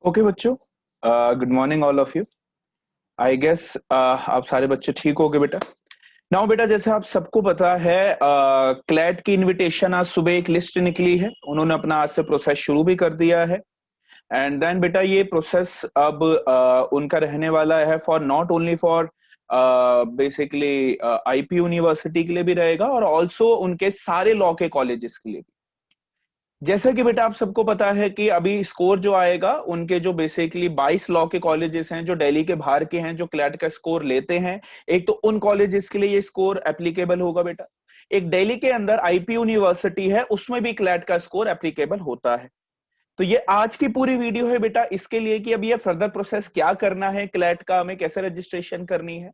Okay बच्चों, good morning all of you. I guess आप सारे बच्चे ठीक होगे बेटा। नाउ बेटा, जैसे आप सबको पता है, क्लैट की इनविटेशन आज सुबह एक लिस्ट निकली है। उन्होंने अपना आज से प्रोसेस शुरू भी कर दिया है। एंड देन बेटा ये प्रोसेस अब उनका रहने वाला है for not only for basically IP university के लिए भी रहेगा, और ऑल्सो उनके सारे लॉ के कॉलेजेस के लिए। जैसा कि बेटा आप सबको पता है कि अभी स्कोर जो आएगा, उनके जो बेसिकली 22 लॉ के कॉलेजेस हैं जो दिल्ली के बाहर के हैं, जो क्लैट का स्कोर लेते हैं, एक तो उन कॉलेजेस के लिए ये स्कोर एप्लीकेबल होगा बेटा। एक दिल्ली के अंदर आईपी यूनिवर्सिटी है, उसमें भी क्लैट का स्कोर एप्लीकेबल होता है। तो ये आज की पूरी वीडियो है बेटा इसके लिए कि अब ये फर्दर प्रोसेस क्या करना है, क्लैट का हमें कैसे रजिस्ट्रेशन करनी है,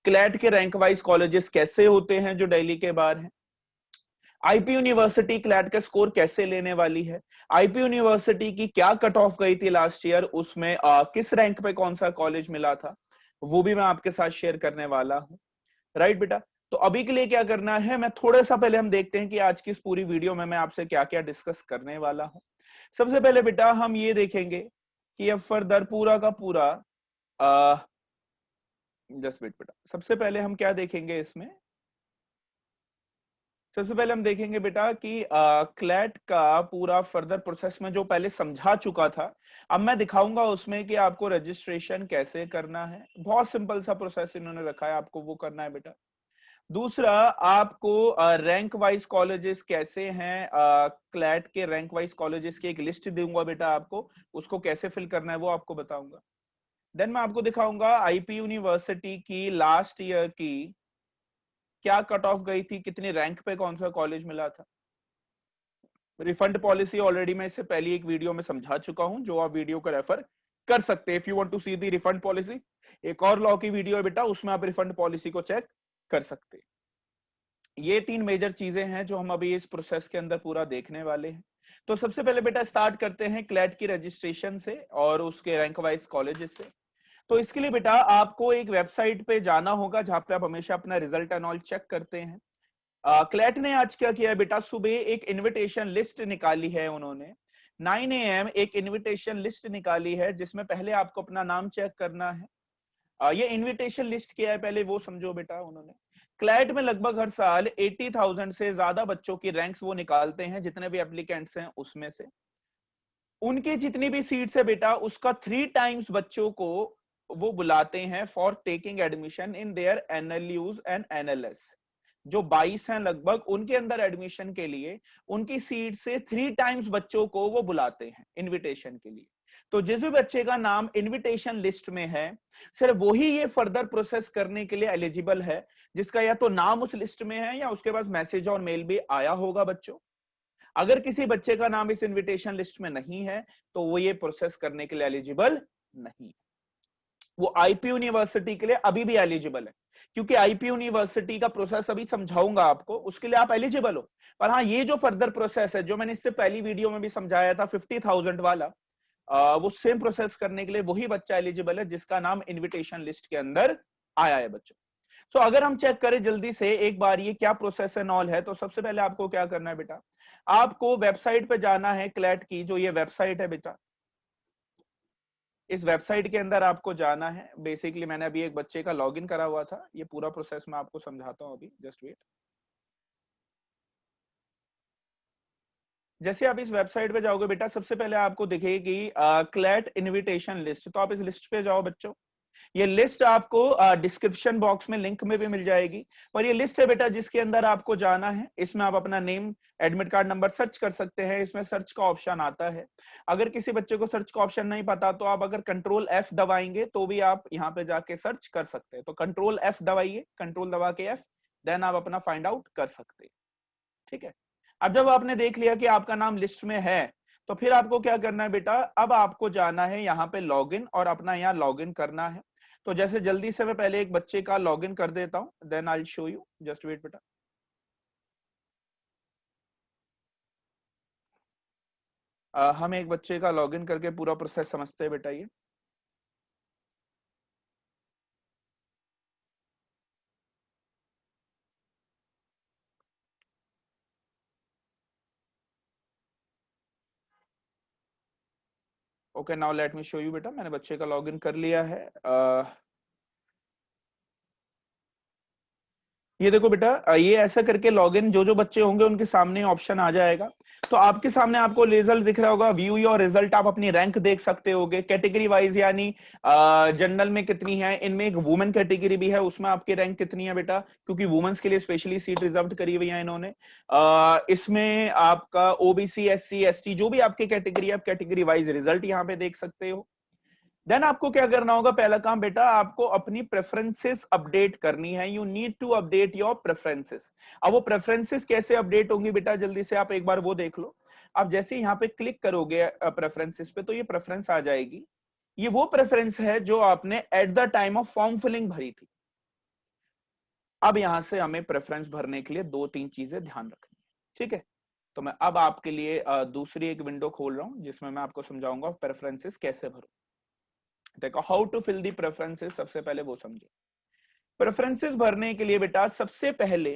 क्लैट के रैंक वाइज कॉलेजेस कैसे होते हैं जो दिल्ली के बाहर हैं, आईपी यूनिवर्सिटी क्लैट का स्कोर कैसे लेने वाली है, आईपी यूनिवर्सिटी की क्या कट ऑफ गई थी लास्ट ईयर, उसमें किस रैंक पे कौन सा कॉलेज मिला था, वो भी मैं आपके साथ शेयर करने वाला हूं। राइट बेटा। तो अभी के लिए क्या करना है, मैं थोड़ा सा पहले हम देखते हैं कि आज की इस पूरी वीडियो में मैं आपसे क्या क्या डिस्कस करने वाला हूं। सबसे पहले बेटा हम ये देखेंगे कि अब फर्दर पूरा का पूरा जस्ट वेट बेटा, सबसे पहले हम क्या देखेंगे इसमें। सबसे पहले हम देखेंगे बेटा कि क्लैट का पूरा फर्दर प्रोसेस में जो पहले समझा चुका था, अब मैं दिखाऊंगा उसमें कि आपको रजिस्ट्रेशन कैसे करना है। बहुत सिंपल सा प्रोसेस इन्होंने रखा है, आपको वो करना है बेटा। दूसरा, आपको रैंक वाइज कॉलेजेस कैसे हैं, क्लैट के रैंक वाइज कॉलेजेस की एक लिस्ट दूंगा बेटा आपको, उसको कैसे फिल करना है वो आपको बताऊंगा। देन मैं आपको दिखाऊंगा आईपी यूनिवर्सिटी की लास्ट ईयर की क्या कट ऑफ गई थी, कितनी रैंक पे कौन सा कॉलेज मिला था। रिफंड पॉलिसी ऑलरेडी मैं इससे पहले एक वीडियो में समझा चुका हूं, जो आप वीडियो को रेफर कर सकते हैं if you want to see the refund policy. एक और लॉ की वीडियो है बेटा, उसमें आप रिफंड पॉलिसी को चेक कर सकते हैं। ये तीन मेजर चीजें हैं जो हम अभी इस प्रोसेस के अंदर पूरा देखने वाले हैं। तो सबसे पहले बेटा स्टार्ट करते हैं क्लैट की रजिस्ट्रेशन से और उसके रैंक वाइज कॉलेजेस से। तो इसके लिए बेटा आपको एक वेबसाइट पे जाना होगा जहां पे आप हमेशा अपना रिजल्ट एंड ऑल चेक करते हैं। क्लैट ने आज क्या किया है बेटा, सुबह एक इनविटेशन लिस्ट निकाली है उन्होंने। 9 AM एक इनविटेशन लिस्ट निकाली है जिसमें पहले आपको अपना नाम चेक करना है। ये इनविटेशन लिस्ट क्या है पहले वो समझो बेटा। उन्होंने क्लैट में लगभग हर साल 80,000 से ज्यादा बच्चों की रैंक्स वो निकालते हैं, जितने भी एप्लीकेंट्स हैं उसमें से उनके जितनी भी सीट्स है बेटा, उसका 3 टाइम्स बच्चों को वो बुलाते हैं for taking admission in their NLUs and NLS. जो 22 हैं लगभग, उनके अंदर एडमिशन के लिए उनकी सीट से 3 टाइम्स बच्चों को वो बुलाते हैं इनविटेशन के लिए। तो जिस भी बच्चे का नाम इनविटेशन लिस्ट में है, सिर्फ वही ये फर्दर प्रोसेस करने के लिए एलिजिबल है, जिसका या तो नाम उस लिस्ट में है या उसके पास मैसेज और मेल भी आया होगा बच्चों। अगर किसी बच्चे का नाम इस इनविटेशन लिस्ट में नहीं है तो वो ये प्रोसेस करने के लिए एलिजिबल नहीं। वो आईपी यूनिवर्सिटी के लिए अभी भी एलिजिबल है, क्योंकि आईपी यूनिवर्सिटी का प्रोसेस अभी समझाऊंगा आपको, उसके लिए आप एलिजिबल हो। पर हाँ, ये जो फर्दर प्रोसेस है जो मैंने इससे पहली वीडियो में भी समझाया था 50,000 वाला, वो सेम प्रोसेस करने के लिए वही बच्चा एलिजिबल है जिसका नाम इनविटेशन लिस्ट के अंदर आया है बच्चों। सो अगर हम चेक करें जल्दी से एक बार ये क्या प्रोसेस एंड ऑल है, तो सबसे पहले आपको क्या करना है बेटा, आपको वेबसाइट पे जाना है क्लैट की, जो ये वेबसाइट है बेटा। इस वेबसाइट के अंदर आपको जाना है। बेसिकली मैंने अभी एक बच्चे का लॉगिन करा हुआ था, ये पूरा प्रोसेस मैं आपको समझाता हूं अभी, जस्ट वेट। जैसे आप इस वेबसाइट पे जाओगे बेटा, सबसे पहले आपको दिखेगी क्लैट इनविटेशन लिस्ट, तो आप इस लिस्ट पे जाओ बच्चों। ये लिस्ट आपको डिस्क्रिप्शन बॉक्स में लिंक में भी मिल जाएगी। पर ये लिस्ट है बेटा जिसके अंदर आपको जाना है। इसमें आप अपना name, admit card number search कर सकते हैं, इसमें सर्च का ऑप्शन आता है। अगर किसी बच्चे को सर्च का ऑप्शन नहीं पता तो आप अगर कंट्रोल F दबाएंगे तो भी आप यहाँ पे जाके सर्च कर सकते हैं। तो कंट्रोल F दबाइए, कंट्रोल दबा के F, देन आप अपना फाइंड आउट कर सकते हैं। ठीक है। अब जब आपने देख लिया कि आपका नाम लिस्ट में है, तो फिर आपको क्या करना है बेटा, अब आपको जाना है यहाँ पे लॉगिन और अपना यहाँ लॉगिन करना है। तो जैसे जल्दी से मैं पहले एक बच्चे का लॉगिन कर देता हूं, then I will show you, just wait बेटा। हम एक बच्चे का लॉगिन करके पूरा प्रोसेस समझते हैं बेटा। ये okay, now let me show you बेटा, मैंने बच्चे का लॉगिन कर लिया है। ये देखो बेटा, ये ऐसा करके लॉगिन जो जो बच्चे होंगे उनके सामने ऑप्शन आ जाएगा। तो आपके सामने आपको रिजल्ट दिख रहा होगा, व्यू योर रिजल्ट, आप अपनी रैंक देख सकते होगे कैटेगरी वाइज, यानी जनरल में कितनी है, इनमें एक वुमेन कैटेगरी भी है, उसमें आपकी रैंक कितनी है बेटा, क्योंकि वुमेन्स के लिए स्पेशली सीट रिजर्व करी हुई है इन्होंने। इसमें आपका ओबीसी, एससी, एसटी, जो भी आपकी कैटेगरी है, आप कैटेगरी वाइज रिजल्ट यहाँ पे देख सकते हो। देन आपको क्या करना होगा, पहला काम बेटा, आपको अपनी प्रेफरेंसेस अपडेट करनी है। You need to update your preferences. अब वो प्रेफरेंसेस कैसे अपडेट होंगी बेटा, जल्दी से आप एक बार वो देख लो। आप जैसे यहाँ पे क्लिक करोगे प्रेफरेंसेस पे, तो ये प्रेफरेंस आ जाएगी। ये वो प्रेफरेंस है जो आपने at the time of form filling भरी थी। अब यहां से हमें प्रेफरेंस भरने के लिए दो तीन चीजें ध्यान रखनी है, ठीक है। तो मैं अब आपके लिए दूसरी एक विंडो खोल रहा हूं जिसमें मैं आपको समझाऊंगा प्रेफरेंसेस कैसे भरो। देखो, how to fill the preferences, सबसे पहले वो समझे। प्रेफरेंसेस भरने के लिए बेटा सबसे पहले,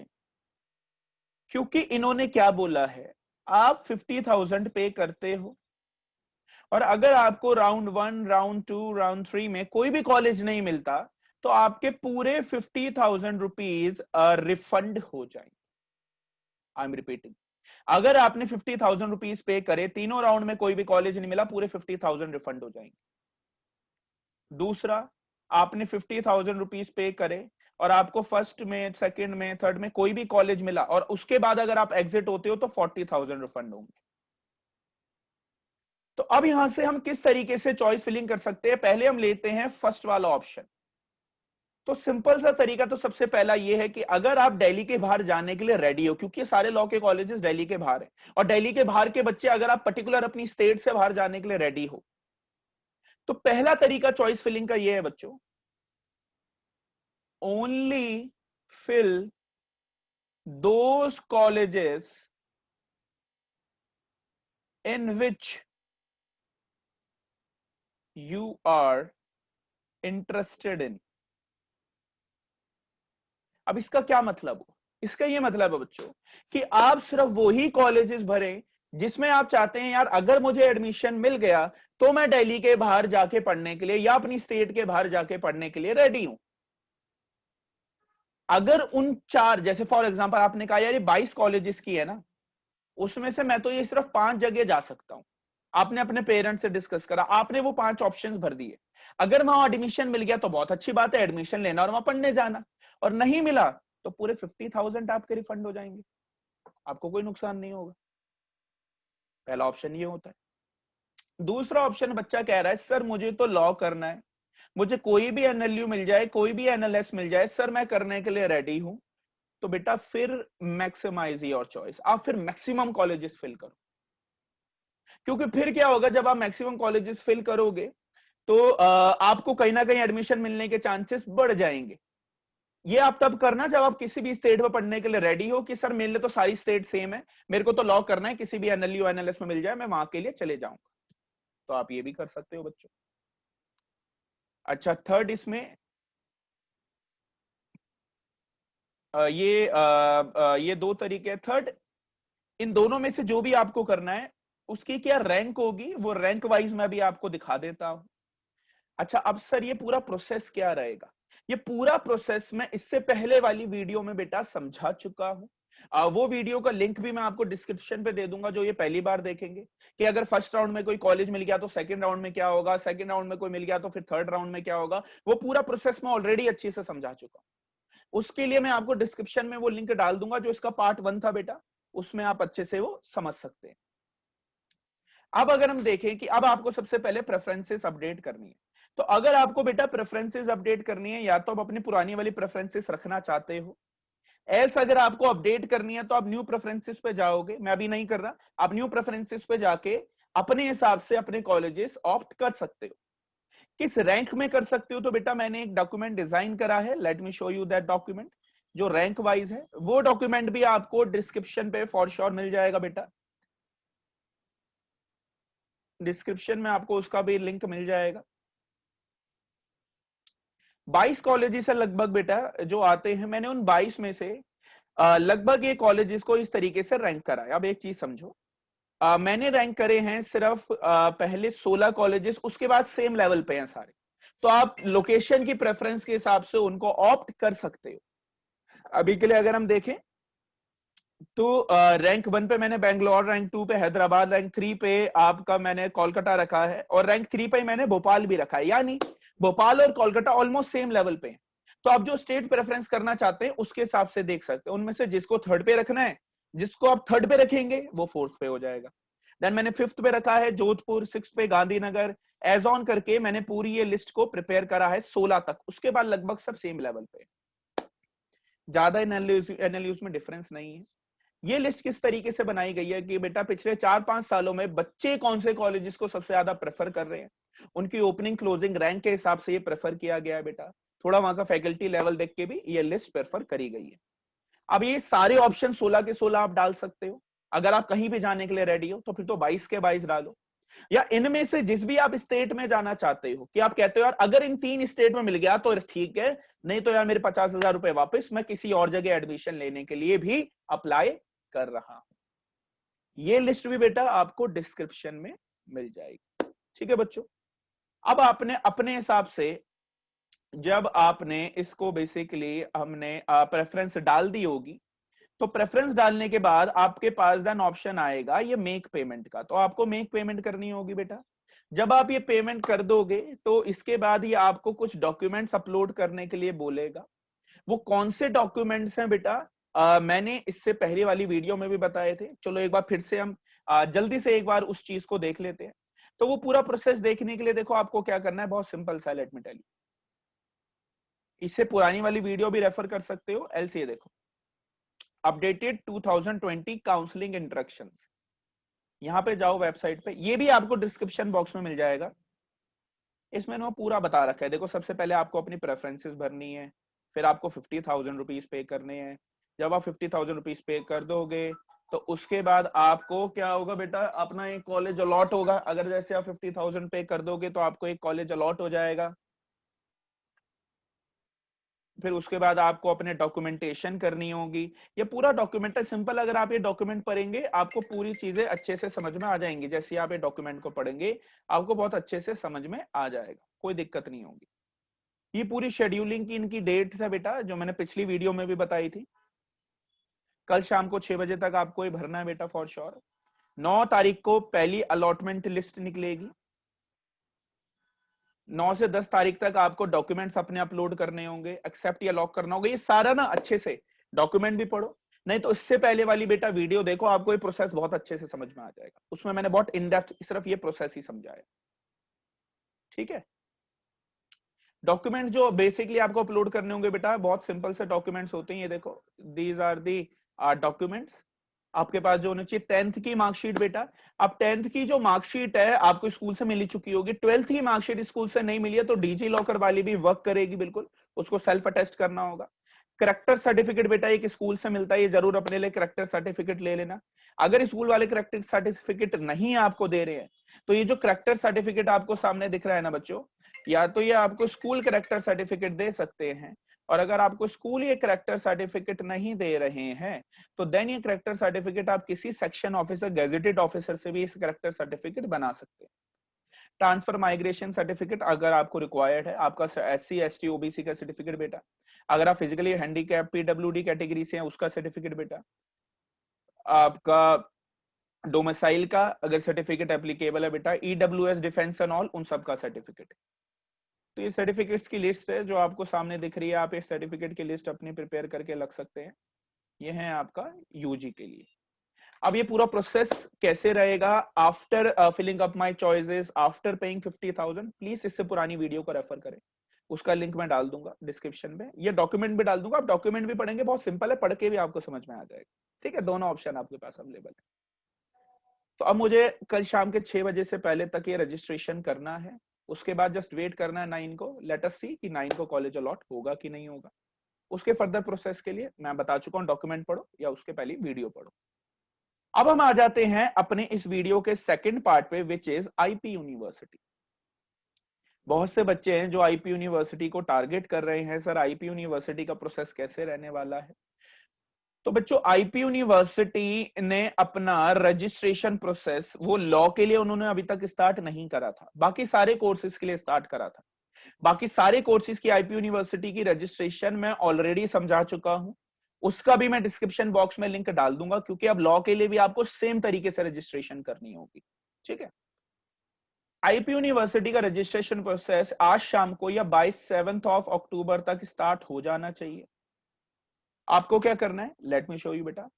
क्योंकि इन्होंने क्या बोला है, आप 50,000 पे करते हो, और अगर आपको राउंड 1, राउंड 2, राउंड 3 में कोई भी कॉलेज नहीं मिलता, तो आपके पूरे 50,000 रुपीज रिफंड हो जाएंगे। आई एम रिपीटिंग, अगर आपने 50,000 रुपीज पे करे, तीनों राउंड में कोई भी कॉलेज नहीं मिला, पूरे 50,000 रिफंड हो जाएंगे। दूसरा, आपने 50,000 रुपीज पे करे और आपको फर्स्ट में, सेकंड में, थर्ड में कोई भी कॉलेज मिला, और उसके बाद अगर आप एग्जिट होते हो तो 40,000 रिफंड होंगे। तो अब यहां से हम किस तरीके से चॉइस फिलिंग कर सकते हैं, पहले हम लेते हैं फर्स्ट वाला ऑप्शन। तो सिंपल सा तरीका तो सबसे पहला यह है कि अगर आप दिल्ली के बाहर जाने के लिए रेडी हो, क्योंकि सारे लॉ के कॉलेजेस दिल्ली के बाहर हैं, और दिल्ली के बाहर के बच्चे, अगर आप पर्टिकुलर अपनी स्टेट से बाहर जाने के लिए रेडी हो, तो पहला तरीका चॉइस फिलिंग का यह है बच्चों, only fill those colleges in which you are interested in। अब इसका क्या मतलब हो, इसका ये मतलब है बच्चों कि आप सिर्फ वही कॉलेजेस भरें जिसमें आप चाहते हैं, यार अगर मुझे एडमिशन मिल गया तो मैं दिल्ली के बाहर जाके पढ़ने के लिए या अपनी स्टेट के बाहर जाके पढ़ने के लिए रेडी हूं। अगर उन चार, जैसे फॉर एग्जांपल आपने कहा यार ये 22 कॉलेजेस की है ना, उसमें से मैं तो ये सिर्फ 5 जगह जा सकता हूं, आपने अपने पेरेंट्स से डिस्कस करा, आपने वो 5 ऑप्शंस भर दिए। अगर वहां एडमिशन मिल गया तो बहुत अच्छी बात है, एडमिशन लेना और वहां पढ़ने जाना, और नहीं मिला तो पूरे 50,000 आपके रिफंड हो जाएंगे, आपको कोई नुकसान नहीं होगा। पहला ऑप्शन ये होता है। दूसरा ऑप्शन, बच्चा कह रहा है सर मुझे तो लॉ करना है, मुझे कोई भी एनएलयू मिल जाए, कोई भी एनएलएस मिल जाए सर, मैं करने के लिए रेडी हूं। तो बेटा फिर मैक्सिमाइज योर चॉइस, आप फिर मैक्सिमम कॉलेजेस फिल करो। क्योंकि फिर क्या होगा, जब आप मैक्सिमम कॉलेजेस फिल करोगे तो आपको कहीं ना कहीं एडमिशन मिलने के चांसेस बढ़ जाएंगे। ये आप तब करना जब आप किसी भी स्टेट में पढ़ने के लिए रेडी हो कि सर मेरे लिए तो सारी स्टेट सेम है, मेरे को तो लॉ करना है, किसी भी एनएलयू एनएलएस में मिल जाए मैं वहां के लिए चले जाऊंगा। तो आप ये भी कर सकते हो बच्चों। अच्छा, थर्ड इसमें ये दो तरीके हैं। थर्ड, इन दोनों में से जो भी आपको करना है उसकी क्या रैंक होगी, वो रैंक वाइज मैं भी आपको दिखा देता हूं। अच्छा, अब सर ये पूरा प्रोसेस क्या रहेगा, ये पूरा प्रोसेस मैं इससे पहले वाली वीडियो में बेटा समझा चुका हूं। वो वीडियो का लिंक भी मैं आपको डिस्क्रिप्शन पे दे दूंगा, जो ये पहली बार देखेंगे कि अगर फर्स्ट राउंड में कोई कॉलेज मिल गया तो सेकंड राउंड में क्या होगा, सेकंड राउंड में कोई मिल गया तो फिर थर्ड राउंड में क्या होगा, वो पूरा प्रोसेस मैं ऑलरेडी अच्छे से समझा चुका हूं। उसके लिए मैं आपको डिस्क्रिप्शन में वो लिंक डाल दूंगा, जो इसका पार्ट 1 था बेटा, उसमें आप अच्छे से वो समझ सकते हैं। अब अगर हम देखें कि अब आपको सबसे पहले प्रेफरेंसेस अपडेट करनी है, तो अगर आपको बेटा प्रेफरेंसेस अपडेट करनी है, या तो आप अपनी पुरानी वाली प्रेफरेंसेस रखना चाहते हो, एल्स अगर आपको अपडेट करनी है तो आप न्यू प्रेफरेंसेस पे जाओगे, मैं अभी नहीं कर रहा, आप न्यू प्रेफरेंसेस पे जाके अपने हिसाब से अपने कॉलेजेस ऑप्ट कर सकते हो। किस रैंक में कर सकते हो, तो बेटा मैंने एक डॉक्यूमेंट डिजाइन करा है, let me show you that document, जो रैंक वाइज है। वो डॉक्यूमेंट भी आपको डिस्क्रिप्शन पे फॉर श्योर मिल जाएगा बेटा, डिस्क्रिप्शन में आपको उसका भी लिंक मिल जाएगा। 22 कॉलेजेस है लगभग बेटा जो आते हैं, मैंने उन 22 में से लगभग ये कॉलेजेस को इस तरीके से रैंक करा है। अब एक चीज समझो, मैंने रैंक करे हैं सिर्फ पहले 16 कॉलेजेस, उसके बाद सेम लेवल पे हैं सारे। तो आप लोकेशन की प्रेफरेंस के हिसाब से उनको ऑप्ट कर सकते हो। अभी के लिए अगर हम देखें तो रैंक 1 पे मैंने बैंगलोर, रैंक 2 पे हैदराबाद, रैंक 3 पे आपका मैंने कोलकाता रखा है, और रैंक 3 पे मैंने भोपाल भी रखा है। यानी भोपाल और कोलकाता ऑलमोस्ट सेम लेवल पे हैं। तो आप जो स्टेट प्रेफरेंस करना चाहते हैं उसके हिसाब से देख सकते हैं, उनमें से जिसको थर्ड पे रखना है, जिसको आप थर्ड पे रखेंगे वो फोर्थ पे हो जाएगा। देन मैंने फिफ्थ पे रखा है जोधपुर, सिक्स पे गांधीनगर, एज ऑन करके मैंने पूरी ये लिस्ट को प्रिपेयर करा है 16 तक। उसके बाद लगभग सब सेम लेवल पे, ज्यादा एनालिसिस में डिफरेंस नहीं है। ये लिस्ट किस तरीके से बनाई गई है कि बेटा पिछले 4-5 सालों में बच्चे कौन से कॉलेजेस को सबसे ज्यादा प्रेफर कर रहे हैं, उनकी ओपनिंग क्लोजिंग रैंक के हिसाब से ये प्रेफर किया गया है बेटा। थोड़ा वहां का फैकल्टी लेवल देख के भी ये लिस्ट प्रेफर करी गई है। अब ये सारे ऑप्शन 16 के 16 आप डाल सकते हो। अगर आप कहीं भी जाने के लिए रेडी हो तो फिर तो 22 के 22 डालो, या इनमें से जिस भी आप स्टेट में जाना चाहते हो, कि आप कहते हो यार अगर इन 3 स्टेट में मिल गया तो ठीक है, नहीं तो यार मेरे 50,000 रुपए वापस, मैं किसी और जगह एडमिशन लेने के लिए भी अप्लाई कर रहा हूं। ये लिस्ट भी बेटा आपको डिस्क्रिप्शन में मिल जाएगी। ठीक है बच्चों, अब आपने अपने हिसाब से, जब आपने इसको बेसिकली हमने प्रेफरेंस डाल दी होगी, तो प्रेफरेंस डालने के बाद आपके पास देन ऑप्शन आएगा ये मेक पेमेंट का। तो आपको मेक पेमेंट करनी होगी बेटा। जब आप ये पेमेंट कर दोगे तो इसके बाद ये आपको कुछ डॉक्यूमेंट्स अपलोड करने के लिए बोलेगा। वो कौन से डॉक्यूमेंट्स हैं बेटा, मैंने इससे पहले वाली वीडियो में भी बताए थे। चलो एक बार फिर से हम जल्दी से एक बार उस चीज को देख लेते हैं। तो वो पूरा प्रोसेस देखने के लिए देखो आपको क्या करना है, बहुत सिंपल सा, लेट मी टेल यू। इससे पुरानी वाली वीडियो भी रेफर कर सकते हो, एल्स ये देखो, अपडेटेड 2020 काउंसलिंग इंस्ट्रक्शंस। यहां पे जाओ वेबसाइट पे, ये भी आपको डिस्क्रिप्शन बॉक्स में मिल जाएगा। इसमें ना पूरा बता रखा है। देखो सबसे पहले आपको अपनी प्रेफरेंसेस भरनी है, फिर आपको 50,000 रुपीज पे करने हैं। जब आप 50,000 रुपीज पे कर दोगे तो उसके बाद आपको क्या होगा बेटा, अपना एक कॉलेज अलॉट होगा। अगर जैसे आप 50,000 पे कर दोगे तो आपको एक कॉलेज अलॉट हो जाएगा। फिर उसके बाद आपको अपने डॉक्यूमेंटेशन करनी होगी। ये पूरा डॉक्यूमेंट है, सिंपल। अगर आप ये डॉक्यूमेंट पढ़ेंगे आपको पूरी चीजें अच्छे से समझ में आ जाएंगी। जैसे आप ये डॉक्यूमेंट को पढ़ेंगे आपको बहुत अच्छे से समझ में आ जाएगा, कोई दिक्कत नहीं होगी। ये पूरी शेड्यूलिंग की इनकी डेट्स है बेटा, जो मैंने पिछली वीडियो में भी बताई थी। कल शाम को 6 बजे तक आपको ये भरना है बेटा फॉर श्योर। 9 तारीख को पहली अलॉटमेंट लिस्ट निकलेगी। 9 से 10 तारीख तक आपको डॉक्यूमेंट्स अपने अपलोड करने होंगे, एक्सेप्ट या लॉक करना होगा। ये सारा ना अच्छे से डॉक्यूमेंट भी पढ़ो, नहीं तो इससे पहले वाली बेटा वीडियो देखो, आपको ये प्रोसेस बहुत अच्छे से समझ में आ जाएगा। उसमें मैंने बहुत इन डेप्थ सिर्फ ये प्रोसेस ही समझाया। ठीक है, डॉक्यूमेंट जो बेसिकली आपको अपलोड करने होंगे बेटा, बहुत सिंपल से डॉक्यूमेंट्स होते हैं। ये देखो, दीज आर दी डॉक्यूमेंट्स। आपके पास जो होनी चाहिए 10th की मार्कशीट बेटा। अब 10th की जो मार्कशीट है आपको स्कूल से मिल चुकी होगी। 12th की मार्कशीट स्कूल से नहीं मिली है तो डीजी लॉकर वाली भी वर्क करेगी बिल्कुल, उसको सेल्फ अटेस्ट करना होगा। करेक्टर सर्टिफिकेट बेटा एक स्कूल से मिलता है, ये जरूर अपने लिए करेक्टर सर्टिफिकेट ले लेना। अगर स्कूल वाले करेक्टर सर्टिफिकेट नहीं आपको दे रहे हैं तो ये जो करेक्टर सर्टिफिकेट आपको सामने दिख रहा है ना बच्चों, या तो ये आपको स्कूल करेक्टर सर्टिफिकेट दे सकते हैं, और अगर आपको स्कूल ये करेक्टर सर्टिफिकेट नहीं दे रहे हैं तो देन ये करेक्टर सर्टिफिकेट आप किसी सेक्शन ऑफिसर, गेजेटेड ऑफिसर से भी इस करेक्टर सर्टिफिकेट बना सकते हैं। ट्रांसफर माइग्रेशन सर्टिफिकेट अगर आपको रिक्वायर्ड है, आपका SC ST OBC का सर्टिफिकेट बेटा। अगर आप फिजिकली हैंडीकैप PWD कैटेगरी से हैं उसका सर्टिफिकेट बेटा। आपका डोमिसाइल का अगर सर्टिफिकेट एप्लीकेबल है बेटा, EWS डिफेंस एंड ऑल, उन सब का सर्टिफिकेट। तो ये सर्टिफिकेट्स की लिस्ट है जो आपको सामने दिख रही है। आप इस सर्टिफिकेट की लिस्ट अपनी प्रिपेयर करके रख सकते हैं। ये है आपका यूजी के लिए। अब ये पूरा प्रोसेस कैसे रहेगा, after filling up my choices, after paying 50,000, please इससे पुरानी वीडियो को रेफर करें, उसका लिंक मैं डाल दूंगा डिस्क्रिप्शन में। ये डॉक्यूमेंट भी डाल दूंगा, आप डॉक्यूमेंट भी पढ़ेंगे, बहुत सिंपल है, पढ़ के भी आपको समझ में आ जाएगा। ठीक है, दोनों ऑप्शन आपके पास अवेलेबल है। तो अब मुझे कल शाम के 6 बजे से पहले तक ये रजिस्ट्रेशन करना है। उसके बाद जस्ट वेट करना है 9 को। लेट अस सी कि 9 को कॉलेज अलॉट होगा कि नहीं होगा। उसके फर्दर प्रोसेस के लिए मैं बता चुका हूं, डॉक्यूमेंट पढ़ो या उसके पहले वीडियो पढ़ो। अब हम आ जाते हैं अपने इस वीडियो के सेकंड पार्ट पे, विच इज आईपी यूनिवर्सिटी। बहुत से बच्चे हैं जो आईपी यूनिवर्सिटी को टारगेट कर रहे हैं, सर आईपी यूनिवर्सिटी का प्रोसेस कैसे रहने वाला है। तो बच्चों आईपी यूनिवर्सिटी ने अपना रजिस्ट्रेशन प्रोसेस वो लॉ के लिए उन्होंने अभी तक स्टार्ट नहीं करा था, बाकी सारे कोर्सेज के लिए स्टार्ट करा था। बाकी सारे कोर्सेज की आईपी यूनिवर्सिटी की रजिस्ट्रेशन मैं ऑलरेडी समझा चुका हूं, उसका भी मैं डिस्क्रिप्शन बॉक्स में लिंक डाल दूंगा, क्योंकि अब लॉ के लिए भी आपको सेम तरीके से रजिस्ट्रेशन करनी होगी। ठीक है, आईपी यूनिवर्सिटी का रजिस्ट्रेशन प्रोसेस आज शाम को या बाय 7 अक्टूबर तक स्टार्ट हो जाना चाहिए। आपको क्या करना है, लेट मी शो यू बेटा।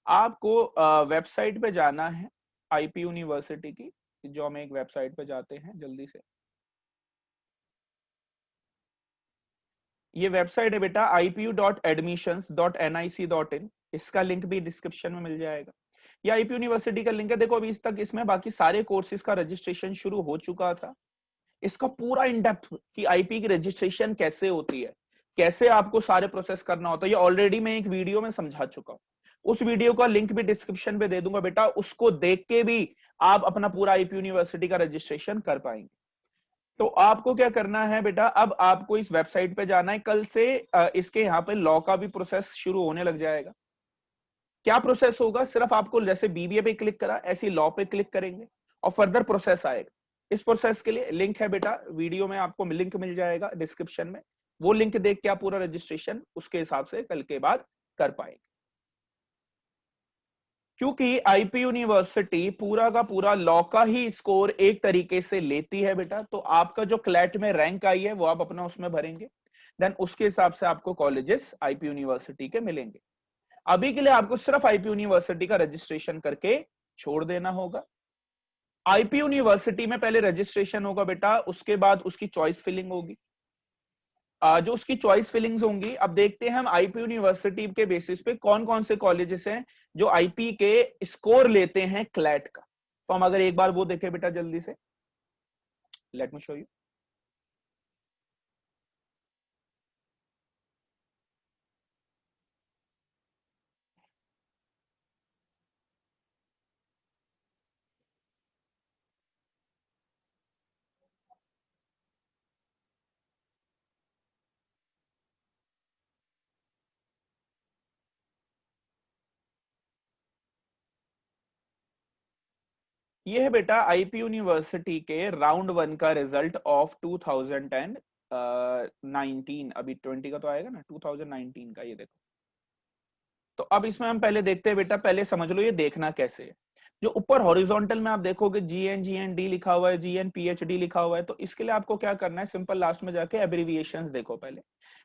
आपको वेबसाइट पे जाना है आईपी यूनिवर्सिटी की, जो हम एक वेबसाइट पे जाते हैं जल्दी से। ये वेबसाइट है बेटा ipu.admissions.nic.in, इसका लिंक भी डिस्क्रिप्शन में मिल जाएगा। ये आईपी यूनिवर्सिटी का लिंक है। देखो अभी तक इसमें बाकी सारे कोर्सेज का रजिस्ट्रेशन शुरू हो चुका था। इसका पूरा इन डेप्थ कि आईपी की रजिस्ट्रेशन कैसे होती है, कैसे आपको सारे प्रोसेस करना होता है, ये ऑलरेडी मैं एक वीडियो में समझा चुका हूं। उस वीडियो का लिंक भी डिस्क्रिप्शन पे दे दूंगा बेटा, उसको देख के भी आप अपना पूरा आईपी यूनिवर्सिटी का रजिस्ट्रेशन कर पाएंगे। तो आपको क्या करना है बेटा, अब आपको इस वेबसाइट पे जाना है। कल से इसके यहाँ पे लॉ का भी प्रोसेस शुरू होने लग जाएगा। क्या प्रोसेस होगा, सिर्फ आपको जैसे बीबीए पे क्लिक करा ऐसे लॉ पे क्लिक करेंगे और फर्दर प्रोसेस आएगा। इस प्रोसेस के लिए लिंक है बेटा, वीडियो में आपको लिंक मिल जाएगा डिस्क्रिप्शन में, वो लिंक देख के आप पूरा रजिस्ट्रेशन उसके हिसाब से कल के बाद कर पाएंगे। क्योंकि आईपी यूनिवर्सिटी पूरा का पूरा लॉ का ही स्कोर एक तरीके से लेती है बेटा, तो आपका जो क्लैट में रैंक आई है वो आप अपना उसमें भरेंगे, देन उसके हिसाब से आपको कॉलेजेस आईपी यूनिवर्सिटी के मिलेंगे। अभी के लिए आपको सिर्फ आईपी यूनिवर्सिटी का रजिस्ट्रेशन करके छोड़ देना होगा। आईपी यूनिवर्सिटी में पहले रजिस्ट्रेशन होगा बेटा, उसके बाद उसकी चॉइस फिलिंग होगी। जो उसकी चॉइस फिलिंग्स होंगी, अब देखते हैं हम आईपी यूनिवर्सिटी के बेसिस पे कौन कौन से कॉलेजेस हैं जो आईपी के स्कोर लेते हैं क्लैट का। तो हम अगर एक बार वो देखें बेटा जल्दी से, लेट मी शो यू। ये है बेटा आईपी यूनिवर्सिटी के राउंड 1 का रिजल्ट ऑफ 2019। अभी 20 का तो आएगा ना, 2019 का, ये देखो। तो अब इसमें हम पहले देखते हैं बेटा, पहले समझ लो ये देखना कैसे है। जो ऊपर हॉरिजॉन्टल में आप देखोगे जी एन डी लिखा हुआ है, GN PhD लिखा हुआ है, तो इसके लिए आपको क्या करना है, सिंपल लास्ट में जाके एब्रीविएशंस देखो पहले।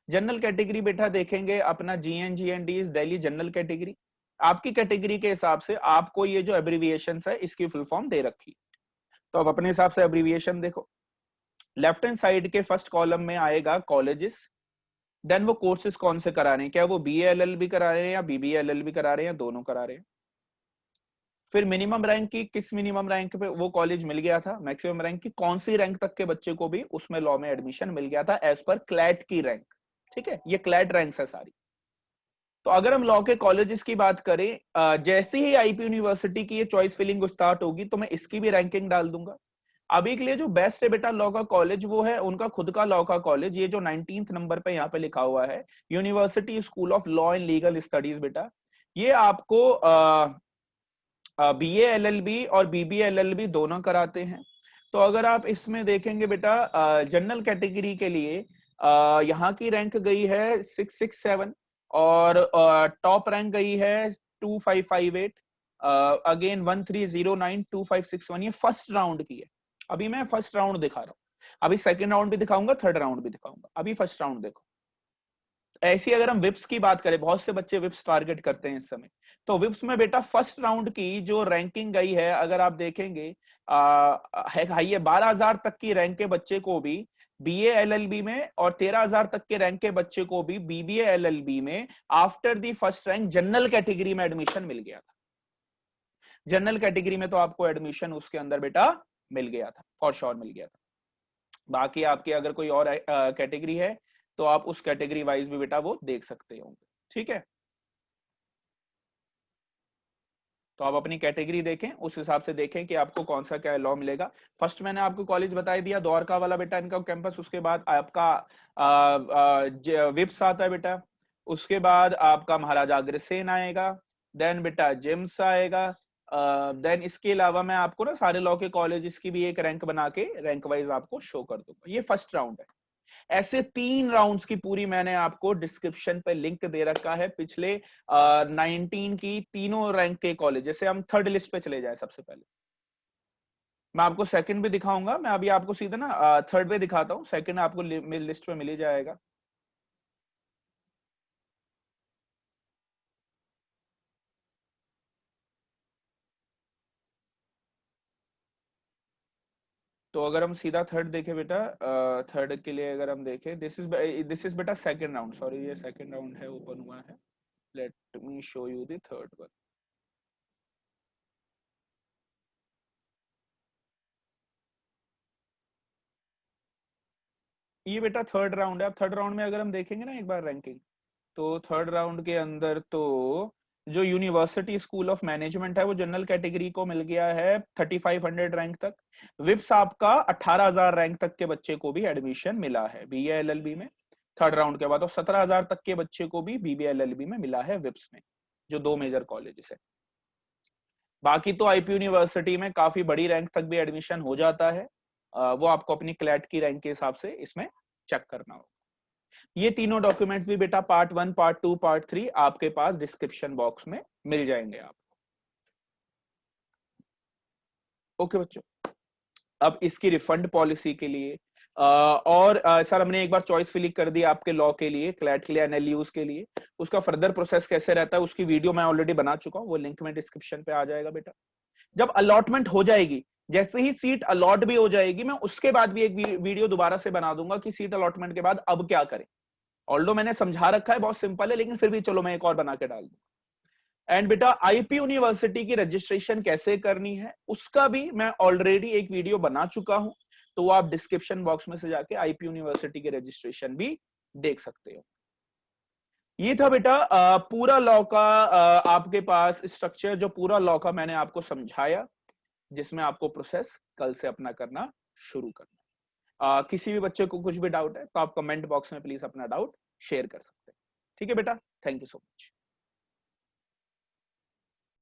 जनरल कैटेगरी बेटा देखेंगे अपना GN is Delhi general category. आपकी कैटेगरी के हिसाब से आपको ये जो एब्रीविएशंस है इसकी फुल फॉर्म दे रखी। तो अब अपने हिसाब से एब्रीविएशन देखो। लेफ्ट हैंड साइड के फर्स्ट कॉलम में आएगा कॉलेजेस, देन वो कोर्सेज कौन से करा रहे हैं, क्या वो BA-LLB करा रहे हैं या BBA-LLB करा रहे हैं या दोनों करा रहे हैं। फिर मिनिमम रैंक की, किस मिनिमम रैंक पे वो कॉलेज मिल गया था, मैक्सिमम रैंक की कौन सी रैंक तक के बच्चे को भी उसमें लॉ में एडमिशन मिल गया था एज पर क्लैट की रैंक। ठीक है, ये क्लैट रैंक्स है सारी। तो अगर हम लॉ के कॉलेजेस की बात करें, जैसे ही आईपी यूनिवर्सिटी की ये चॉइस फिलिंग स्टार्ट होगी तो मैं इसकी भी रैंकिंग डाल दूंगा। अभी के लिए जो बेस्ट है बेटा लॉ का कॉलेज, वो है उनका खुद का लॉ का कॉलेज, ये जो 19th नंबर पे यहाँ पे लिखा हुआ है, university school of law and legal studies बेटा। ये आपको BA-LLB और BBA-LLB दोनों कराते हैं। तो अगर आप इसमें देखेंगे बेटा, जनरल कैटेगरी के लिए यहाँ की रैंक गई है 667 और टॉप रैंक गई है 2558, अगेन 1309 2561। ये फर्स्ट राउंड की है। अभी मैं फर्स्ट राउंड दिखा रहा हूँ, अभी सेकंड राउंड भी दिखाऊंगा, थर्ड राउंड भी दिखाऊंगा, अभी फर्स्ट राउंड देखो। ऐसी अगर हम विप्स की बात करें, बहुत से बच्चे विप्स टारगेट करते हैं इस समय, तो विप्स में बेटा फर्स्ट राउंड की जो रैंकिंग गई है, अगर आप देखेंगे है ये 12,000 तक की रैंक के बच्चे को भी BA-LLB में और 13,000 तक के रैंक के बच्चे को भी BBA-LLB में after the first rank general category में एडमिशन मिल गया था। जनरल कैटेगरी में तो आपको एडमिशन उसके अंदर बेटा मिल गया था, फॉर श्योर मिल गया था। बाकी आपके अगर कोई और कैटेगरी है तो आप उस कैटेगरी वाइज भी बेटा वो देख सकते होंगे। ठीक है, तो आप अपनी कैटेगरी देखें, उस हिसाब से देखें कि आपको कौन सा क्या लॉ मिलेगा। फर्स्ट मैंने आपको कॉलेज बता दिया, द्वारका वाला बेटा इनका कैंपस। उसके बाद आपका विप्स आता है बेटा, उसके बाद आपका महाराजा अग्रसेन आएगा, देन बेटा जेम्स आएगा, देन इसके अलावा मैं आपको ना सारे लॉ के कॉलेजेस की भी एक रैंक बना के रैंक वाइज आपको शो कर दूंगा। ये फर्स्ट राउंड है। ऐसे 3 राउंड्स की पूरी मैंने आपको डिस्क्रिप्शन पे लिंक दे रखा है, पिछले 19 की तीनों रैंक के कॉलेज। जैसे हम थर्ड लिस्ट पे चले जाए, सबसे पहले मैं आपको सेकंड पे दिखाऊंगा। मैं अभी आपको सीधा ना थर्ड पे दिखाता हूँ, सेकंड आपको मेरी लिस्ट पे मिल ही जाएगा। तो अगर हम सीधा थर्ड देखें बेटा, थर्ड के लिए अगर हम देखें, दिस इज बेटा सेकंड राउंड, सॉरी ये सेकंड राउंड है, ओपन हुआ है। Let me show you the third one. ये बेटा थर्ड राउंड है। अब थर्ड राउंड में अगर हम देखेंगे ना एक बार रैंकिंग, तो थर्ड राउंड के अंदर तो जो यूनिवर्सिटी स्कूल ऑफ मैनेजमेंट है वो जनरल कैटेगरी को मिल गया है 3500 रैंक तक। विप्स आपका 18,000 रैंक तक के बच्चे को भी एडमिशन मिला है बीए एलएलबी में थर्ड राउंड के बाद, और 17,000 तक के बच्चे को भी बीबीए एलएलबी में मिला है विप्स में, जो 2 मेजर कॉलेजेस है। बाकी तो आईपी यूनिवर्सिटी में काफी बड़ी रैंक तक भी एडमिशन हो जाता है, वो आपको अपनी क्लैट की रैंक के हिसाब से इसमें चेक करना होगा। ये तीनों डॉक्यूमेंट भी बेटा पार्ट 1, पार्ट 2, पार्ट 3 आपके पास डिस्क्रिप्शन बॉक्स में मिल जाएंगे आप। ओके बच्चों, अब इसकी रिफंड पॉलिसी के लिए और सर हमने एक बार चॉइस फिलिंग कर दी आपके लॉ के लिए, क्लैट के लिए, एनएलयूज के लिए, उसका फर्दर प्रोसेस कैसे रहता है उसकी वीडियो मैं ऑलरेडी बना चुका हूं, वो लिंक में डिस्क्रिप्शन पे आ जाएगा बेटा। जब अलॉटमेंट हो जाएगी, जैसे ही सीट अलॉट भी हो जाएगी, मैं उसके बाद भी एक वीडियो दोबारा से बना दूंगा कि सीट अलॉटमेंट के बाद अब क्या करें। ऑल्दो मैंने समझा रखा है, बहुत सिंपल है, लेकिन फिर भी चलो मैं एक और बना के डाल दूं। एंड बेटा आईपी यूनिवर्सिटी की रजिस्ट्रेशन कैसे करनी है उसका भी मैं ऑलरेडी एक वीडियो बना चुका हूं, तो वो आप डिस्क्रिप्शन बॉक्स में से जाके आईपी यूनिवर्सिटी की रजिस्ट्रेशन भी देख सकते हो। ये था बेटा पूरा लॉ का आपके पास स्ट्रक्चर, जो पूरा लॉ का मैंने आपको समझाया, जिसमें आपको प्रोसेस कल से अपना करना शुरू करना। किसी भी बच्चे को कुछ भी डाउट है तो आप कमेंट बॉक्स में प्लीज अपना डाउट शेयर कर सकते हैं। ठीक है बेटा, थैंक यू सो मच।